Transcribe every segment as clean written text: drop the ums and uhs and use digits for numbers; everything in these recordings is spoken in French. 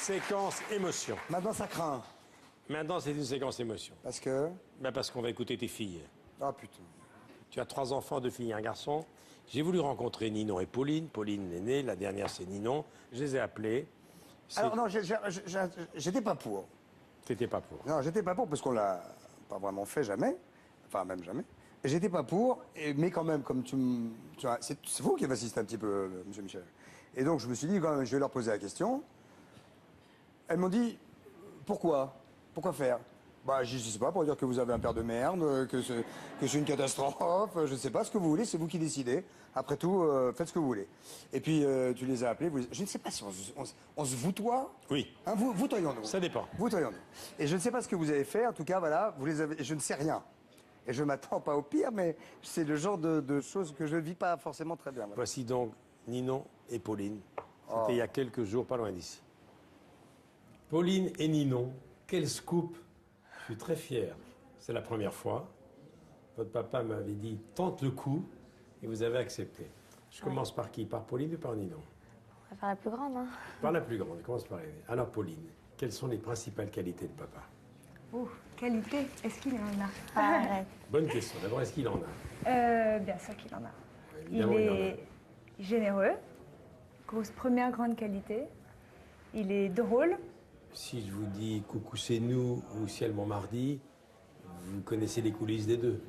séquence émotion. Maintenant, ça craint. Maintenant, c'est une séquence émotion. Parce que... Parce qu'on va écouter tes filles. Ah, putain. Tu as 3 enfants, 2 filles et un garçon. J'ai voulu rencontrer Ninon et Pauline. Pauline est née, la dernière c'est Ninon. Je les ai appelés. Alors non, j'étais pas pour. T'étais pas pour. Non, j'étais pas pour parce qu'on l'a pas vraiment fait jamais. Enfin, même jamais. Et j'étais pas pour, mais quand même, comme tu vois, c'est vous qui avez assisté un petit peu, monsieur Michel. Et donc, je me suis dit, quand même, je vais leur poser la question. Elles m'ont dit, pourquoi? Pourquoi faire? Bah, je sais pas, pour dire que vous avez un père de merde, que c'est une catastrophe, je sais pas ce que vous voulez, c'est vous qui décidez. Après tout, faites ce que vous voulez. Et puis, tu les as appelés, je ne sais pas si on se voutoie. Oui. Hein, voutoyons-nous. Ça dépend. Voutoyons-nous. Et je ne sais pas ce que vous avez fait, en tout cas, voilà, vous les avez, je ne sais rien. Et je ne m'attends pas au pire, mais c'est le genre de choses que je ne vis pas forcément très bien. Voilà. Voici donc Ninon et Pauline. C'était il y a quelques jours, pas loin d'ici. Pauline et Ninon, quel scoop! Je suis très fier. C'est la première fois. Votre papa m'avait dit tente le coup et vous avez accepté. Je commence par qui? Par Pauline ou par Ninon? On va faire la plus grande, hein. Par la plus grande, commence par elle. Alors Pauline, quelles sont les principales qualités de papa? Oh, qualité, est-ce qu'il en a? Arrête. Bonne question. D'abord, est-ce qu'il en a? Bien sûr qu'il en a. Évidemment, Il il en a. est généreux, première grande qualité. Il est drôle. Si je vous dis Coucou c'est nous ou Ciel Montmardi, vous connaissez les coulisses des deux.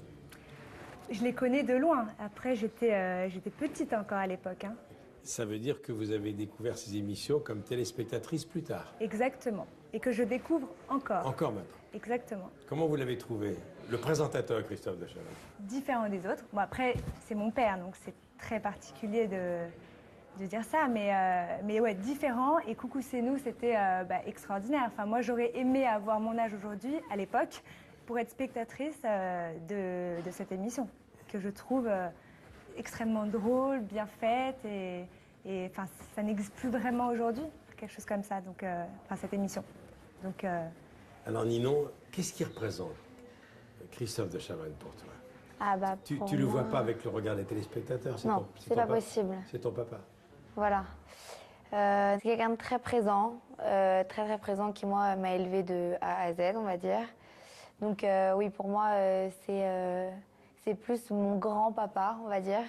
Je les connais de loin. Après, j'étais petite encore à l'époque, hein. Ça veut dire que vous avez découvert ces émissions comme téléspectatrice plus tard. Exactement. Et que je découvre encore. Encore maintenant. Exactement. Comment vous l'avez trouvé? Le présentateur Christophe de Chavannes. Différent des autres. Bon, après, c'est mon père, donc c'est très particulier de dire ça, mais ouais, différent. Et Coucou c'est nous, c'était extraordinaire. Enfin, moi, j'aurais aimé avoir mon âge aujourd'hui, à l'époque, pour être spectatrice de cette émission, que je trouve extrêmement drôle, bien faite, et enfin, ça n'existe plus vraiment aujourd'hui, quelque chose comme ça, donc, cette émission. Donc, Alors Ninon, qu'est-ce qui représente Christophe de Chavannes pour toi? Ah bah, Tu pour le vois moi- pas avec le regard des téléspectateurs? Non, c'est pas possible. C'est ton papa. Voilà. C'est quelqu'un de très présent, très présent qui, moi, m'a élevé de A à Z, on va dire. Donc, oui, pour moi, c'est plus mon grand-papa, on va dire,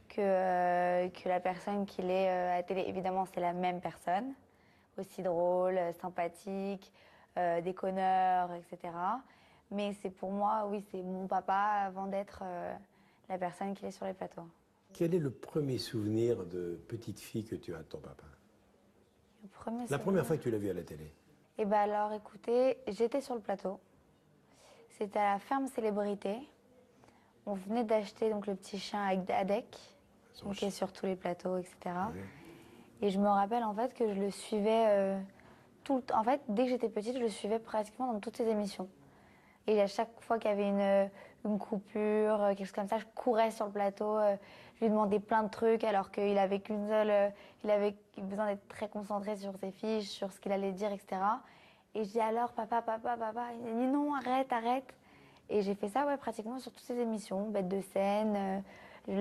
que la personne qu'il est à la télé. Évidemment, c'est la même personne, aussi drôle, sympathique, déconneur, etc. Mais c'est pour moi, oui, c'est mon papa avant d'être la personne qu'il est sur les plateaux. Quel est le premier souvenir de petite fille que tu as de ton papa? La première souvenir. fois que tu l'as vu à la télé? Eh bien alors, écoutez, j'étais sur le plateau. C'était à la ferme Célébrité. On venait d'acheter donc le petit chien avec Adek, donc, qui est sur tous les plateaux, etc. Oui. Et je me rappelle en fait que je le suivais tout le temps. En fait, dès que j'étais petite, je le suivais pratiquement dans toutes ses émissions. Et à chaque fois qu'il y avait une coupure, quelque chose comme ça, je courais sur le plateau, je lui demandais plein de trucs alors qu'il avait qu'une seule, il avait besoin d'être très concentré sur ses fiches, sur ce qu'il allait dire, etc. Et je dis alors papa, il dit non, arrête. Et j'ai fait ça ouais, pratiquement sur toutes ses émissions, Bête de scène,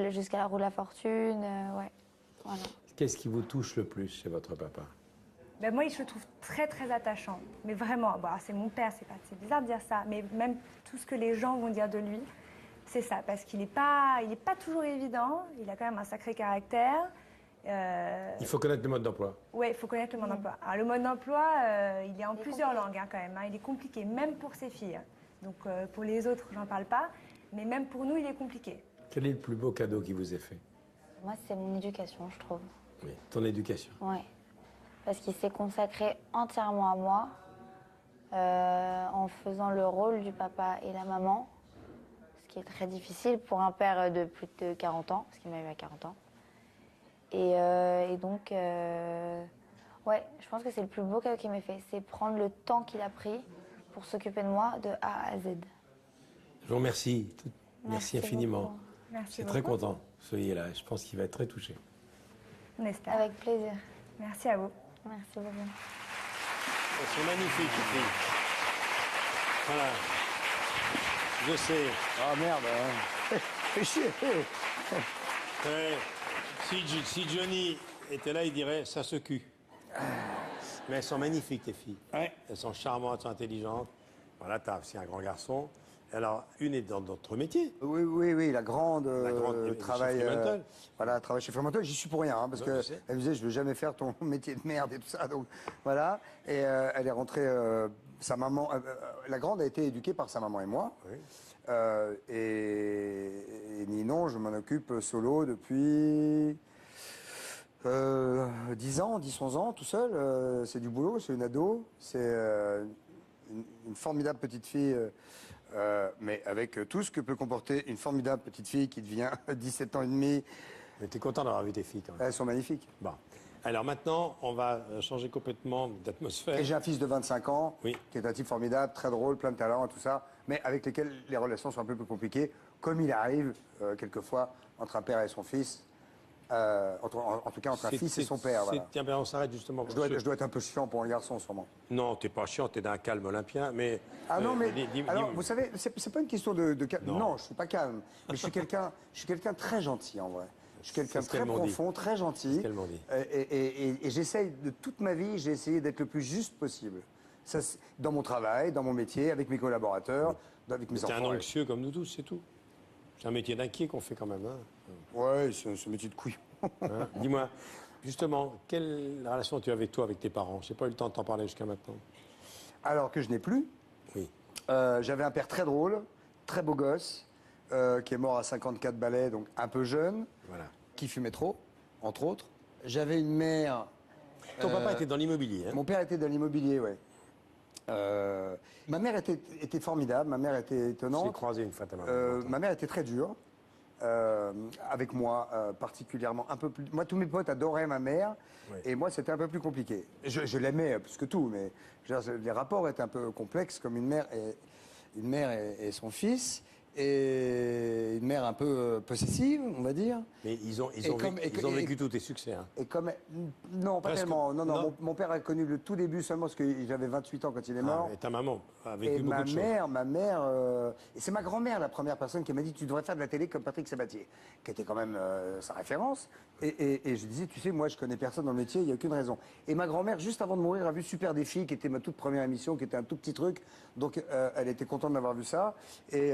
jusqu'à la Roue de la Fortune, ouais, voilà. Qu'est-ce qui vous touche le plus chez votre papa? ben moi, je le trouve très, très attachant. Mais vraiment, bon, c'est mon père, c'est bizarre de dire ça, mais même tout ce que les gens vont dire de lui, c'est ça. Parce qu'il n'est pas toujours évident, il a quand même un sacré caractère. Il faut connaître le mode d'emploi. Oui, il faut connaître le mode d'emploi. Alors, le mode d'emploi, il est en plusieurs langues hein, quand même. Hein. Il est compliqué, même pour ses filles. Donc pour les autres, j'en parle pas. Mais même pour nous, il est compliqué. Quel est le plus beau cadeau qu'il vous ait fait? Moi, c'est mon éducation, je trouve. Oui, ton éducation. Ouais. Parce qu'il s'est consacré entièrement à moi, en faisant le rôle du papa et la maman, ce qui est très difficile pour un père de plus de 40 ans, parce qu'il m'a eu à 40 ans. Et donc, ouais, je pense que c'est le plus beau cadeau qu'il m'ait fait, c'est prendre le temps qu'il a pris pour s'occuper de moi de A à Z. Je vous remercie. Merci infiniment. beaucoup. Merci C'est très beaucoup. content. Soyez là. Je pense qu'il va être très touché. On espère. Avec plaisir. Merci à vous. Merci beaucoup. C'est magnifique, les filles. Voilà. Je sais. Ah merde, fais chier. Ouais. Si Johnny était là, il dirait ça se cul. Mais elles sont magnifiques, tes filles. Ouais. Elles sont charmantes, elles sont intelligentes. Voilà, tu as aussi un grand garçon. Alors, une est dans notre métier. Oui, la grande, de travaille, chez Fremantle. voilà, travaille chez Fremantle. J'y suis pour rien, hein, parce Non, que je sais. elle me disait, je veux jamais faire ton métier de merde et tout ça. Donc voilà. Et elle est rentrée. Sa maman, la grande a été éduquée par sa maman et moi. Oui. Et Ninon, je m'en occupe solo depuis 10 ans, 10-11 ans, tout seul. C'est du boulot, c'est une ado. C'est une formidable petite fille. Mais avec tout ce que peut comporter une formidable petite fille qui devient 17 ans et demi. Mais tu es content d'avoir vu tes filles quand même. Elles sont magnifiques. Bon. Alors maintenant, on va changer complètement d'atmosphère. Et j'ai un fils de 25 ans, Oui. qui est un type formidable, très drôle, plein de talent et tout ça, mais avec lesquels les relations sont un peu plus compliquées, comme il arrive quelquefois entre un père et son fils, en tout cas entre un fils et son père. Voilà. Tiens, ben, on s'arrête justement. Je dois être un peu chiant pour un garçon, sûrement. Non, t'es pas chiant, t'es d'un calme olympien, mais... Ah non, mais alors, dis-moi. vous savez, c'est pas une question de calme. Non. Non, je suis pas calme. Mais je suis quelqu'un de très gentil, en vrai. Je suis quelqu'un de C'est ce très qu'elles m'ont dit. profond, très gentil. C'est ce qu'elles m'ont dit. Et j'essaye, de toute ma vie, j'ai essayé d'être le plus juste possible. Ça, dans mon travail, dans mon métier, avec mes collaborateurs, avec mes T'es un enfants. anxieux comme nous tous, c'est tout. C'est un métier d'inquiet qu'on fait quand même. Hein. Ouais, c'est ce métier de couille. Hein. Dis-moi, justement, quelle relation tu avais toi avec tes parents? J'ai pas eu le temps de t'en parler jusqu'à maintenant. Alors que je n'ai plus, Oui. j'avais un père très drôle, très beau gosse, qui est mort à 54 balais, donc un peu jeune, Voilà. qui fumait trop, entre autres. J'avais une mère... Ton papa était dans l'immobilier. Hein. Mon père était dans l'immobilier, ouais. Ma mère était formidable, ma mère était J'ai étonnante. croisé une fois ta maman. Ma mère était très dure, avec moi particulièrement. Un peu plus. Moi, tous mes potes adoraient ma mère, Oui. et moi, c'était un peu plus compliqué. Je l'aimais plus que tout, mais je veux dire, les rapports étaient un peu complexes, comme une mère et son fils, et une mère un peu possessive, on va dire. Mais ils ont et- vécu tous tes succès. Hein. Et comme... Non, pas Presque. tellement. Non. Non. Mon père a connu le tout début seulement parce que j'avais 28 ans quand il est mort. Ah, et ta maman a vécu Et beaucoup ma de choses. mère, et c'est ma grand-mère la première personne qui m'a dit tu devrais faire de la télé comme Patrick Sabatier, qui était quand même sa référence. Et je disais, tu sais, moi je connais personne dans le métier, il n'y a aucune raison. Et ma grand-mère, juste avant de mourir, a vu Super Défi, qui était ma toute première émission, qui était un tout petit truc. Donc elle était contente d'avoir vu ça. Et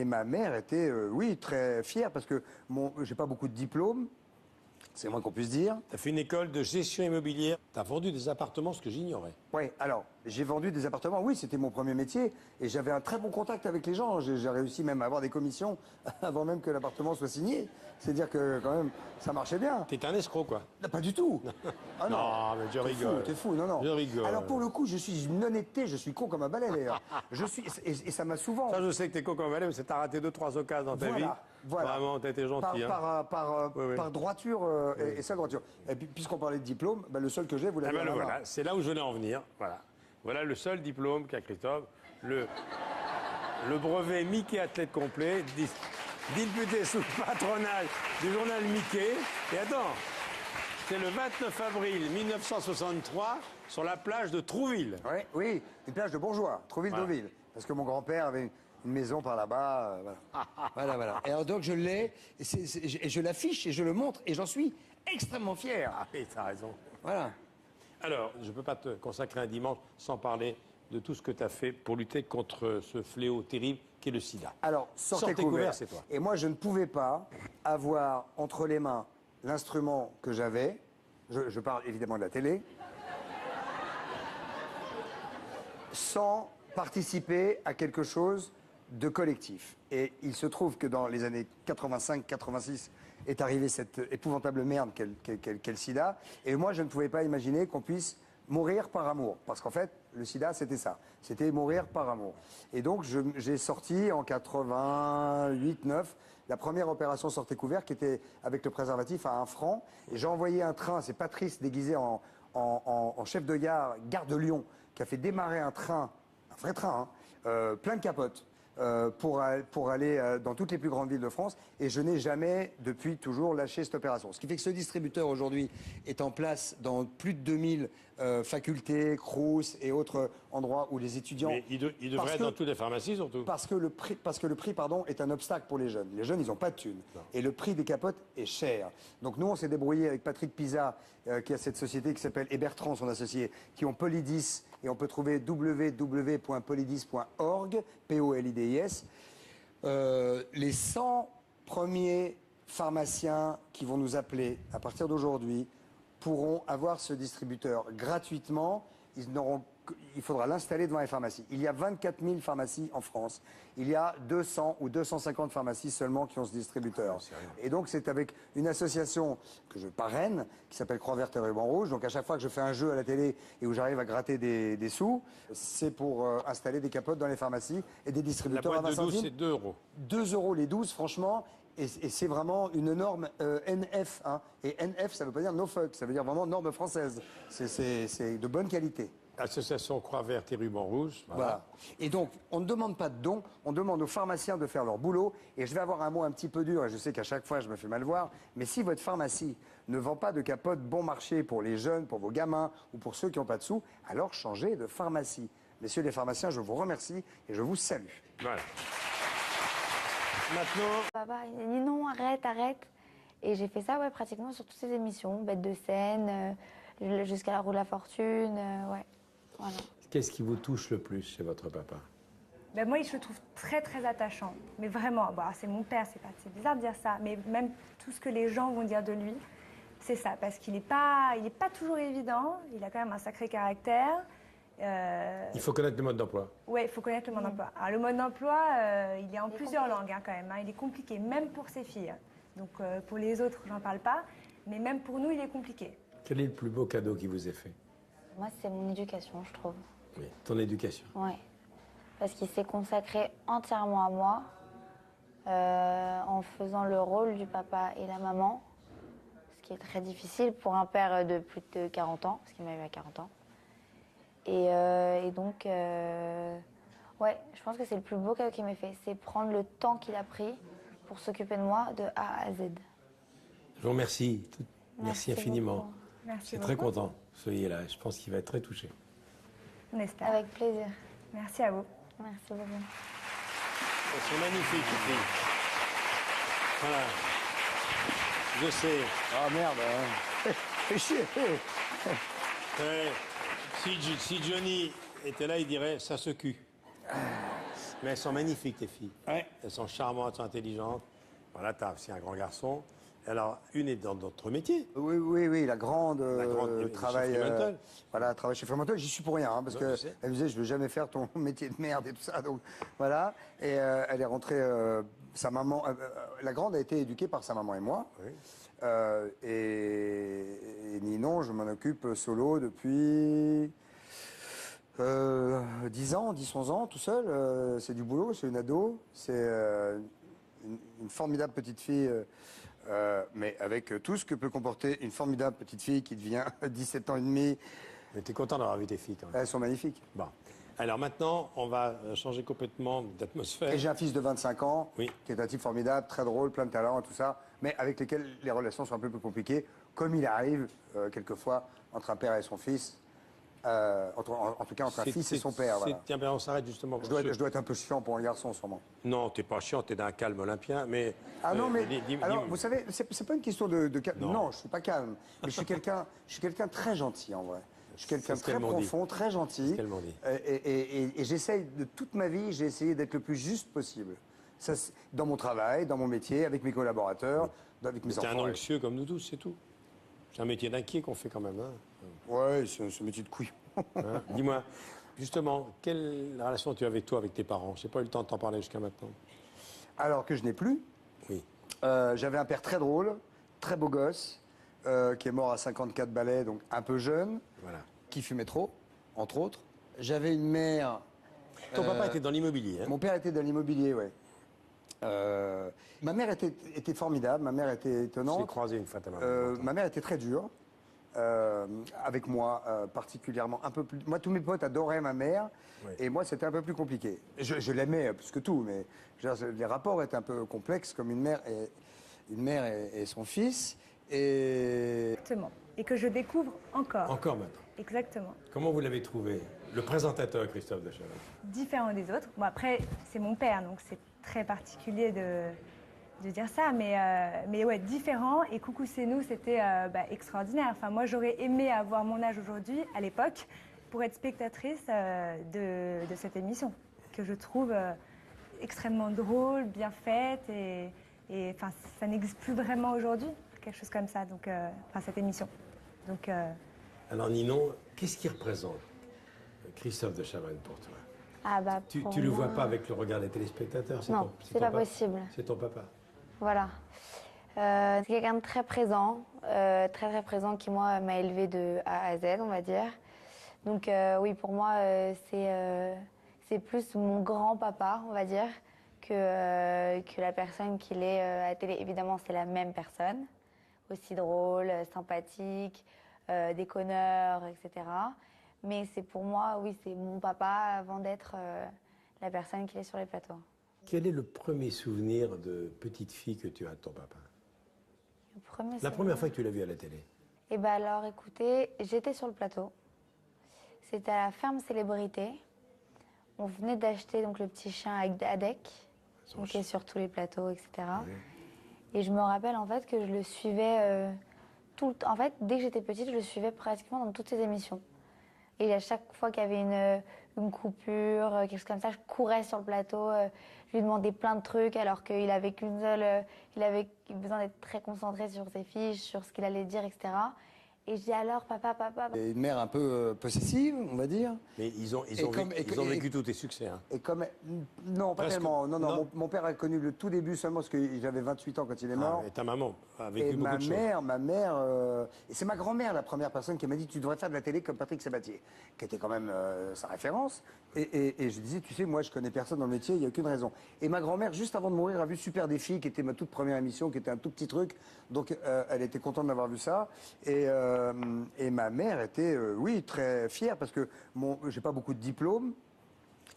ma mère était, oui, très fière parce que j'ai pas beaucoup de diplômes. C'est moins qu'on puisse dire. Tu as fait une école de gestion immobilière. Tu as vendu des appartements, ce que j'ignorais. Oui, alors, j'ai vendu des appartements, oui, c'était mon premier métier, et j'avais un très bon contact avec les gens. J'ai réussi même à avoir des commissions avant même que l'appartement soit signé. C'est-à-dire que, quand même, ça marchait bien. T'es un escroc, quoi. Non, pas du tout. Ah Non, mais je T'es rigole. fou, non. Je rigole. Alors, pour le coup, je suis une honnêteté, je suis con comme un balai, d'ailleurs. Et ça m'a souvent... Ça, je sais que t'es con comme Valais, mais c'est t'as raté 2-3 occasions dans ta vie. Voilà. Vraiment, t'as été gentil. Hein. Oui. Par droiture, et seule droiture. Et puis, puisqu'on parlait de diplôme, ben, le seul que j'ai, vous Eh l'avez ben, à le la main. voilà, c'est là où je voulais en venir. Voilà le seul diplôme qu'a Christophe. Le brevet Mickey athlète complet, disputé sous le patronage du journal Mickey. Et attends, c'est le 29 avril 1963 sur la plage de Trouville. Oui, une plage de bourgeois, Trouville-Deauville. Parce que mon grand-père avait une maison par là-bas. Voilà. Et alors, donc je l'ai, et je l'affiche, et je le montre, et j'en suis extrêmement fier. Ah oui, t'as raison. Voilà. Alors, je ne peux pas te consacrer un dimanche sans parler de tout ce que tu as fait pour lutter contre ce fléau terrible qu'est le sida. Alors, sortez couvert, c'est toi. Et moi, je ne pouvais pas avoir entre les mains l'instrument que j'avais, je parle évidemment de la télé, sans participer à quelque chose de collectif. Et il se trouve que dans les années 85-86 est arrivée cette épouvantable merde qu'est le sida. Et moi, je ne pouvais pas imaginer qu'on puisse mourir par amour. Parce qu'en fait, le sida, c'était ça. C'était mourir par amour. Et donc, j'ai sorti en 88-9 la première opération Sortez couvert qui était avec le préservatif à 1 franc. Et j'ai envoyé un train, c'est Patrice déguisé en chef de gare de Lyon, qui a fait démarrer un train, un vrai train, plein de capotes, pour aller dans toutes les plus grandes villes de France. Et je n'ai jamais, depuis toujours, lâché cette opération. Ce qui fait que ce distributeur, aujourd'hui, est en place dans plus de 2000 facultés, crous et autres endroits où les étudiants... Mais il devrait être dans toutes les pharmacies, surtout. Parce que le prix, est un obstacle pour les jeunes. Les jeunes, ils n'ont pas de thunes. Et le prix des capotes est cher. Donc nous, on s'est débrouillé avec Patrick Pisa, qui a cette société qui s'appelle, et Bertrand, son associé, qui ont Polydis, et on peut trouver www.polydis.org, P-O-L-I-D-I-S. Les 100 premiers pharmaciens qui vont nous appeler à partir d'aujourd'hui pourront avoir ce distributeur gratuitement. Il faudra l'installer devant les pharmacies. Il y a 24 000 pharmacies en France. Il y a 200 ou 250 pharmacies seulement qui ont ce distributeur. Et donc c'est avec une association que je parraine, qui s'appelle Croix Verte et Ruban Rouge. Donc à chaque fois que je fais un jeu à la télé et où j'arrive à gratter des sous, c'est pour installer des capotes dans les pharmacies et des distributeurs La boîte à 20 de 12, centimes. c'est 2 euros. 2 euros les 12, franchement. Et c'est vraiment une norme NF. Hein. Et NF, ça ne veut pas dire no fuck, ça veut dire vraiment norme française. C'est de bonne qualité. Association Croix Verte et Ruban Rouge. Voilà. Et donc, on ne demande pas de dons, on demande aux pharmaciens de faire leur boulot. Et je vais avoir un mot un petit peu dur, et je sais qu'à chaque fois, je me fais mal voir. Mais si votre pharmacie ne vend pas de capotes bon marché pour les jeunes, pour vos gamins ou pour ceux qui n'ont pas de sous, alors changez de pharmacie. Messieurs les pharmaciens, je vous remercie et je vous salue. Voilà. Maintenant, Papa, il a dit non, arrête, arrête. Et j'ai fait ça, ouais, pratiquement sur toutes ces émissions, Bête de scène, jusqu'à la roue de la fortune, ouais. Voilà. qu'est-ce qui vous touche le plus chez votre papa? Ben moi, je le trouve très, très attachant. Mais vraiment, bon, c'est mon père, c'est bizarre de dire ça, mais même tout ce que les gens vont dire de lui, c'est ça. Parce qu'il n'est pas toujours évident, il a quand même un sacré caractère. Il faut connaître le mode d'emploi. Oui, il faut connaître le mode d'emploi. Alors, le mode d'emploi, il est en plusieurs langues hein, quand même. Hein. Il est compliqué, même pour ses filles. Donc, pour les autres, j'en parle pas. Mais même pour nous, il est compliqué. Quel est le plus beau cadeau qui vous ait fait? Moi, c'est mon éducation, je trouve. Oui, ton éducation. Ouais. Parce qu'il s'est consacré entièrement à moi, en faisant le rôle du papa et la maman, ce qui est très difficile pour un père de plus de 40 ans, parce qu'il m'a eu à 40 ans. Et donc, ouais, je pense que c'est le plus beau cadeau qu'il m'ait fait, c'est prendre le temps qu'il a pris pour s'occuper de moi de A à Z. Je vous remercie. Merci infiniment. Beaucoup. Merci Je suis beaucoup. très content que vous soyez là. Je pense qu'il va être très touché. On espère. Avec plaisir. Merci à vous. Merci beaucoup. C'est magnifique, les filles. Voilà. Je sais. Ah merde, hein. Fais chier. Ouais. Si Johnny était là, il dirait ça se cul. Mais elles sont magnifiques, tes filles. Ouais. Elles sont charmantes, elles sont intelligentes. Voilà, t'as aussi un grand garçon. Alors, une est dans notre métier. Oui, la grande, grande, travail, chez Fremantle. voilà, travail chez Fremantle. J'y suis pour rien, hein, parce Non, que je sais. elle me disait, je veux jamais faire ton métier de merde et tout ça. Donc voilà. Et elle est rentrée. Sa maman, la grande a été éduquée par sa maman et moi. Oui. Et Ninon, je m'en occupe solo depuis 10 ans, 10-11 ans, tout seul. C'est du boulot, c'est une ado. C'est une formidable petite fille. Mais avec tout ce que peut comporter une formidable petite fille qui devient 17 ans et demi. Mais t'es content d'avoir vu tes filles, quand même. Elles sont magnifiques. Bon. Alors maintenant, on va changer complètement d'atmosphère. Et j'ai un fils de 25 ans, Oui. qui est un type formidable, très drôle, plein de talent et tout ça, mais avec lesquels les relations sont un peu plus compliquées, comme il arrive quelquefois entre un père et son fils, en tout cas entre un fils et son père. Voilà. Tiens, ben, on s'arrête justement. Je dois être un peu chiant pour un garçon, sûrement. Non, t'es pas chiant, t'es d'un calme olympien, mais... Ah non, mais alors, dis- vous savez, c'est pas une question de calme. Non. Non, je suis pas calme. Mais je suis quelqu'un de très gentil, en vrai. Je suis quelqu'un de C'est ce qu'elles très m'ont dit. profond, très gentil. ce qu'elles m'ont dit. Et j'essaye, de toute ma vie, j'ai essayé d'être le plus juste possible. Ça, dans mon travail, dans mon métier, avec mes collaborateurs, avec mes T'es un enfants. anxieux comme nous tous, c'est tout. C'est un métier d'inquiet qu'on fait quand même. Hein. Ouais, c'est un métier de couille. Hein. Dis-moi, justement, quelle relation tu as avec toi, avec tes parents? J'ai pas eu le temps de t'en parler jusqu'à maintenant. Alors que je n'ai plus, Oui. j'avais un père très drôle, très beau gosse, qui est mort à 54 balais, donc un peu jeune, Voilà. qui fumait trop, entre autres. J'avais une mère... Ton papa était dans l'immobilier. Hein. Mon père était dans l'immobilier, ouais. Ma mère était formidable, ma mère était Je l'ai étonnante. croisé une fois ta maman. Ma mère était très dure. avec moi particulièrement. Un peu plus. Moi, tous mes potes adoraient ma mère, Oui. et moi, c'était un peu plus compliqué. Je l'aimais plus que tout, mais je veux dire, les rapports étaient un peu complexes, comme une mère et son fils. Et Exactement. Et que je découvre encore. Encore maintenant. Exactement. Comment vous l'avez trouvé, le présentateur Christophe de Chavannes? Différent des autres. Bon, après, c'est mon père, donc c'est très particulier de dire ça, mais ouais, différent. Et Coucou c'est nous, c'était extraordinaire. Enfin, moi, j'aurais aimé avoir mon âge aujourd'hui, à l'époque, pour être spectatrice de cette émission, que je trouve extrêmement drôle, bien faite, et enfin, ça n'existe plus vraiment aujourd'hui, quelque chose comme ça, donc, enfin, cette émission. Donc, Alors Ninon, qu'est-ce qui représente Christophe de Chavannes pour toi? Ah bah, Tu pour ne le vois moi- pas avec le regard des téléspectateurs? Non, c'est ton pas papa. possible. C'est ton papa. Voilà. C'est quelqu'un de très présent, très présent qui, moi, m'a élevée de A à Z, on va dire. Donc, oui, pour moi, c'est plus mon grand-papa, on va dire, que la personne qu'il est à la télé. Évidemment, c'est la même personne, aussi drôle, sympathique, déconneur, etc. Mais c'est pour moi, oui, c'est mon papa avant d'être la personne qu'il est sur les plateaux. Quel est le premier souvenir de petite fille que tu as de ton papa? Le premier La souvenir. première fois que tu l'as vu à la télé? Eh bien alors, écoutez, j'étais sur le plateau. C'était à la ferme Célébrité. On venait d'acheter donc le petit chien Adek, donc qui est sur tous les plateaux, etc. Et je me rappelle en fait que je le suivais tout le temps. En fait, dès que j'étais petite, je le suivais pratiquement dans toutes ses émissions. Et à chaque fois qu'il y avait une coupure, quelque chose comme ça, je courais sur le plateau, je lui demandais plein de trucs alors qu'il avait qu'une seule, il avait besoin d'être très concentré sur ses fiches, sur ce qu'il allait dire, etc. Et je dis alors, papa. et une mère un peu possessive, on va dire. Mais ils ont comme- vécu, vécu tous tes succès. Hein. Et comme non, pas Presque. tellement. Non. Non. Mon père a connu le tout début seulement parce que j'avais 28 ans quand il est mort. Et ta maman a vécu Et beaucoup ma de choses. mère, et c'est ma grand-mère la première personne qui m'a dit tu devrais faire de la télé comme Patrick Sabatier, qui était quand même sa référence. Et je disais tu sais moi je connais personne dans le métier, il n'y a aucune raison. Et ma grand-mère juste avant de mourir a vu Super Défi qui était ma toute première émission, qui était un tout petit truc, donc elle était contente d'avoir vu ça. Et ma mère était oui très fière parce que j'ai pas beaucoup de diplômes,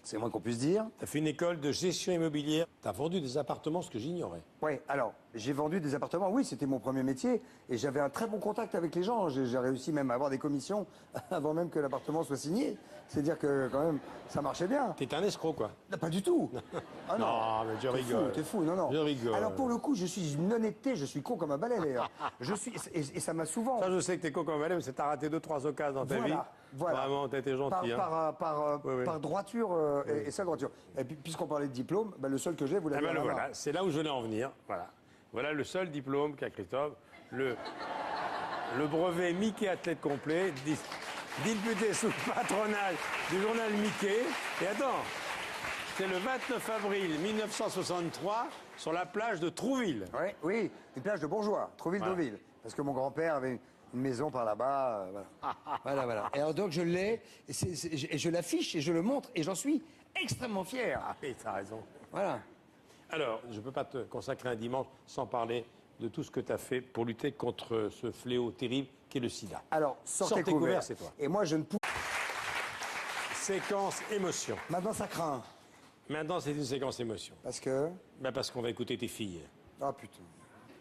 c'est le moins qu'on puisse dire. Tu as fait une école de gestion immobilière. Tu as vendu des appartements, ce que j'ignorais. Oui, alors, j'ai vendu des appartements, oui, c'était mon premier métier, et j'avais un très bon contact avec les gens. J'ai réussi même à avoir des commissions avant même que l'appartement soit signé. C'est-à-dire que, quand même, ça marchait bien. T'es un escroc, quoi. Non, pas du tout. Ah Non, mais je rigole. T'es fou, non. Je rigole. Alors, pour le coup, je suis une honnêteté, je suis con comme un balai, d'ailleurs. Et ça m'a souvent... Ça, je sais que t'es con comme elle, mais c'est t'as raté 2-3 occasions dans ta vie. Voilà. Vraiment, t'as été gentil. hein. Oui. Par droiture et sa droiture. Et puis, puisqu'on parlait de diplôme, le seul que j'ai, vous Ah l'avez ben, à le la main. voilà, c'est là où je voulais en venir. Voilà le seul diplôme qu'a Christophe. Le brevet Mickey athlète complet, disputé sous le patronage du journal Mickey. Et attends, c'est le 29 avril 1963 sur la plage de Trouville. Oui, une plage de bourgeois, Trouville-Deauville. Parce que mon grand-père avait une maison par là-bas. Voilà. Et alors donc je l'ai, et je l'affiche et je le montre, et j'en suis extrêmement fier. Ah oui, t'as raison. Voilà. Alors, je ne peux pas te consacrer un dimanche sans parler de tout ce que tu as fait pour lutter contre ce fléau terrible qui est le sida. Alors, sortez couverts, c'est toi. Et moi, je ne peux... Séquence émotion. Maintenant, ça craint. Maintenant, c'est une séquence émotion. Parce que... Parce qu'on va écouter tes filles. Ah, putain.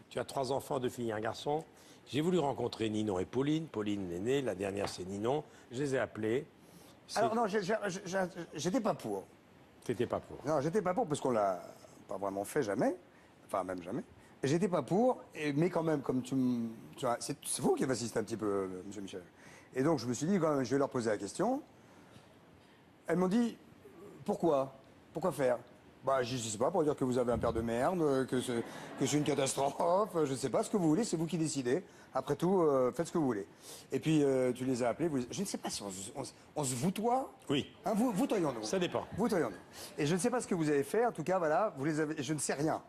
Tu as 3 enfants, 2 filles et un garçon. J'ai voulu rencontrer Ninon et Pauline. Pauline est née, la dernière c'est Ninon. Je les ai appelés. Alors non, j'étais pas pour. T'étais pas pour. Non, j'étais pas pour parce qu'on l'a pas vraiment fait jamais. Enfin, même jamais. J'étais pas pour, mais quand même, comme tu vois, c'est vous qui avez assisté un petit peu, monsieur Michel. Et donc, je me suis dit, quand même, je vais leur poser la question. Elles m'ont dit, pourquoi? Pourquoi faire? Bah, je sais pas, pour dire que vous avez un père de merde, que c'est une catastrophe, je sais pas ce que vous voulez, c'est vous qui décidez. Après tout, faites ce que vous voulez. Et puis, tu les as appelés, je ne sais pas si on se voutoie. Oui. Hein, voutoyons-nous. Ça dépend. Voutoyons-nous. Et je ne sais pas ce que vous avez fait, en tout cas, voilà, vous les avez, je ne sais rien.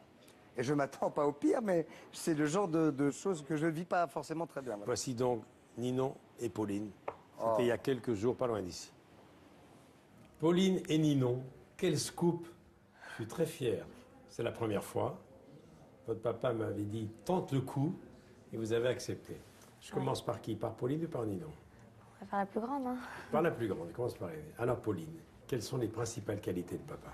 Et je m'attends pas au pire, mais c'est le genre de choses que je ne vis pas forcément très bien. Voilà. Voici donc Ninon et Pauline. C'était il y a quelques jours, pas loin d'ici. Pauline et Ninon, quel scoop! Je suis très fier. C'est la première fois. Votre papa m'avait dit tente le coup et vous avez accepté. Je commence par qui? Par Pauline ou par Ninon? On va faire la plus grande. Hein. Par la plus grande, on commence par elle. Alors Pauline, quelles sont les principales qualités de papa?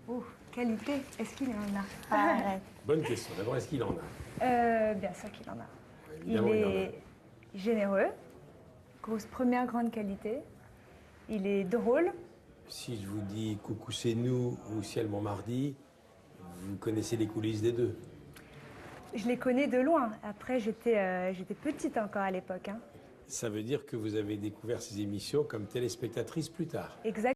Ouh, qualité, est-ce qu'il en a? Arrête. Bonne question. D'abord, est-ce qu'il en a? Bien sûr qu'il en a. Évidemment, Il il en a. est généreux, première grande qualité. Il est drôle. Si je vous dis Coucou c'est nous ou Ciel mon mardi, vous connaissez les coulisses des deux. Je les connais de loin. Après, j'étais petite encore à l'époque. Hein. Ça veut dire que vous avez découvert ces émissions comme téléspectatrice plus tard. Exactement.